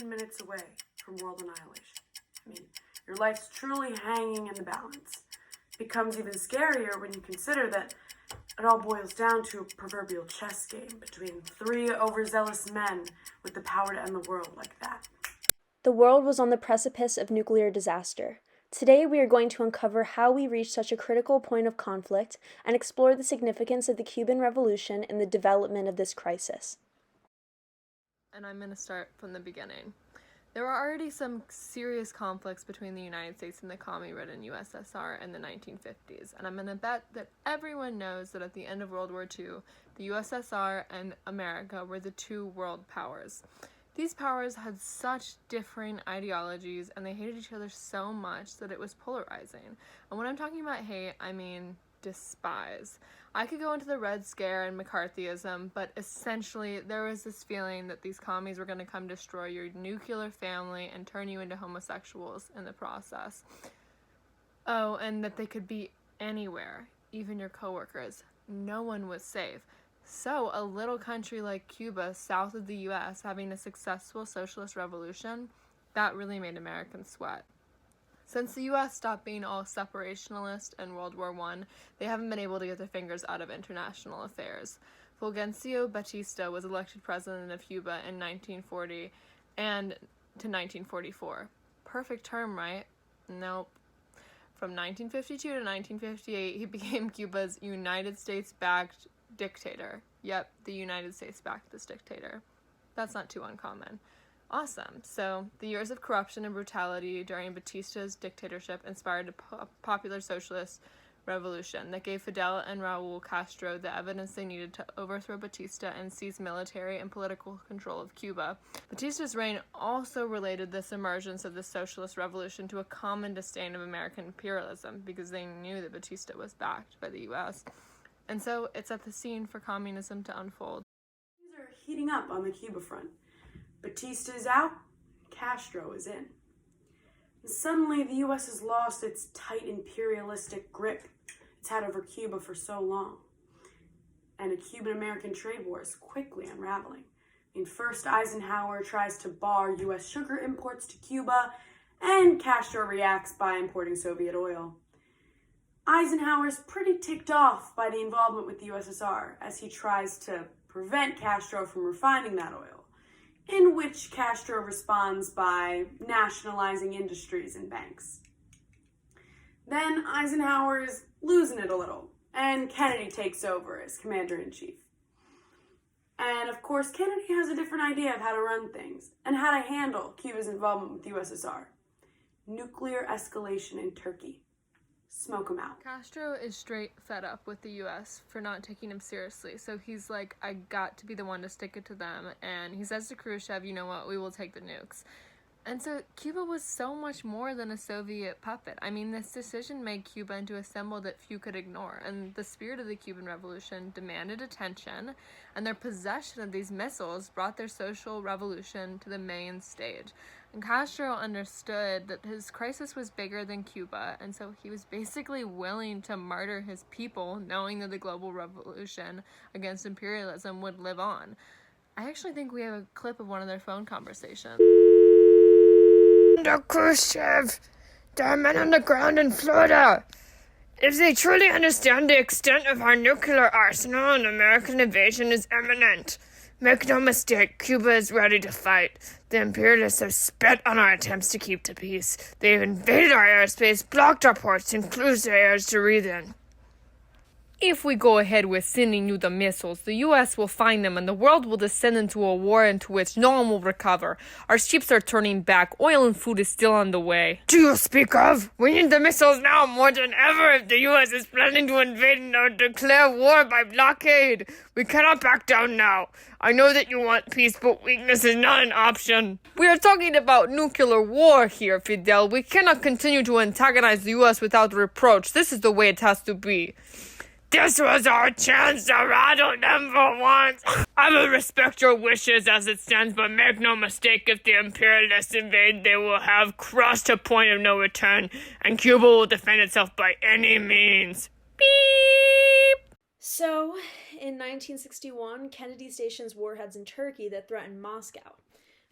15 minutes away from world annihilation. I mean, your life's truly hanging in the balance. It becomes even scarier when you consider that it all boils down to a proverbial chess game between three overzealous men with the power to end the world like that. The world was on the precipice of nuclear disaster. Today, we are going to uncover how we reached such a critical point of conflict and explore the significance of the Cuban Revolution in the development of this crisis. And I'm going to start from the beginning. There were already some serious conflicts between the United States and the commie-ridden USSR in the 1950s, and I'm going to bet that everyone knows that at the end of World War II, the USSR and America were the two world powers. These powers had such differing ideologies, and they hated each other so much that it was polarizing. And when I'm talking about hate, I mean despise. I could go into the Red Scare and McCarthyism, but essentially there was this feeling that these commies were going to come destroy your nuclear family and turn you into homosexuals in the process. Oh, and that they could be anywhere, even your coworkers. No one was safe. So a little country like Cuba, south of the US, having a successful socialist revolution, that really made Americans sweat. Since the US stopped being all separationalist in World War I, they haven't been able to get their fingers out of international affairs. Fulgencio Batista was elected president of Cuba in 1940 and to 1944. Perfect term, right? Nope. From 1952 to 1958, he became Cuba's United States-backed dictator. Yep, the United States backed this dictator. That's not too uncommon. Awesome. So, the years of corruption and brutality during Batista's dictatorship inspired a popular socialist revolution that gave Fidel and Raul Castro the evidence they needed to overthrow Batista and seize military and political control of Cuba. Batista's reign also related this emergence of the socialist revolution to a common disdain of American imperialism because they knew that Batista was backed by the US. And so it set the scene for communism to unfold. Things are heating up on the Cuba front. Batista is out, Castro is in. And suddenly the US has lost its tight imperialistic grip it's had over Cuba for so long. And a Cuban-American trade war is quickly unraveling. First Eisenhower tries to bar US sugar imports to Cuba, and Castro reacts by importing Soviet oil. Eisenhower's pretty ticked off by the involvement with the USSR as he tries to prevent Castro from refining that oil, in which Castro responds by nationalizing industries and banks. Then Eisenhower is losing it a little, and Kennedy takes over as commander-in-chief. And of course, Kennedy has a different idea of how to run things and how to handle Cuba's involvement with the USSR. Nuclear escalation in Turkey. Smoke him out. Castro is straight fed up with the US for not taking him seriously, so he's like, I got to be the one to stick it to them, and he says to Khrushchev, you know what, we will take the nukes. And so Cuba was so much more than a Soviet puppet. I mean, this decision made Cuba into a symbol that few could ignore, and the spirit of the Cuban Revolution demanded attention, and their possession of these missiles brought their social revolution to the main stage. And Castro understood that his crisis was bigger than Cuba, and so he was basically willing to martyr his people, knowing that the global revolution against imperialism would live on. I actually think we have a clip of one of their phone conversations. Khrushchev, there are men on the ground in Florida. If they truly understand the extent of our nuclear arsenal, an American invasion is imminent. Make no mistake, Cuba is ready to fight. The imperialists have spit on our attempts to keep the peace. They've invaded our airspace, blocked our ports, and closed our airs to breathe in. If we go ahead with sending you the missiles, the U.S. will find them and the world will descend into a war into which no one will recover. Our ships are turning back. Oil and food is still on the way. Do you speak of? We need the missiles now more than ever if the U.S. is planning to invade and declare war by blockade. We cannot back down now. I know that you want peace, but weakness is not an option. We are talking about nuclear war here, Fidel. We cannot continue to antagonize the U.S. without reproach. This is the way it has to be. This was our chance to rattle them for once. I will respect your wishes as it stands, but make no mistake, if the imperialists invade, they will have crossed a point of no return, and Cuba will defend itself by any means. Beep! So, in 1961, Kennedy stations warheads in Turkey that threatened Moscow.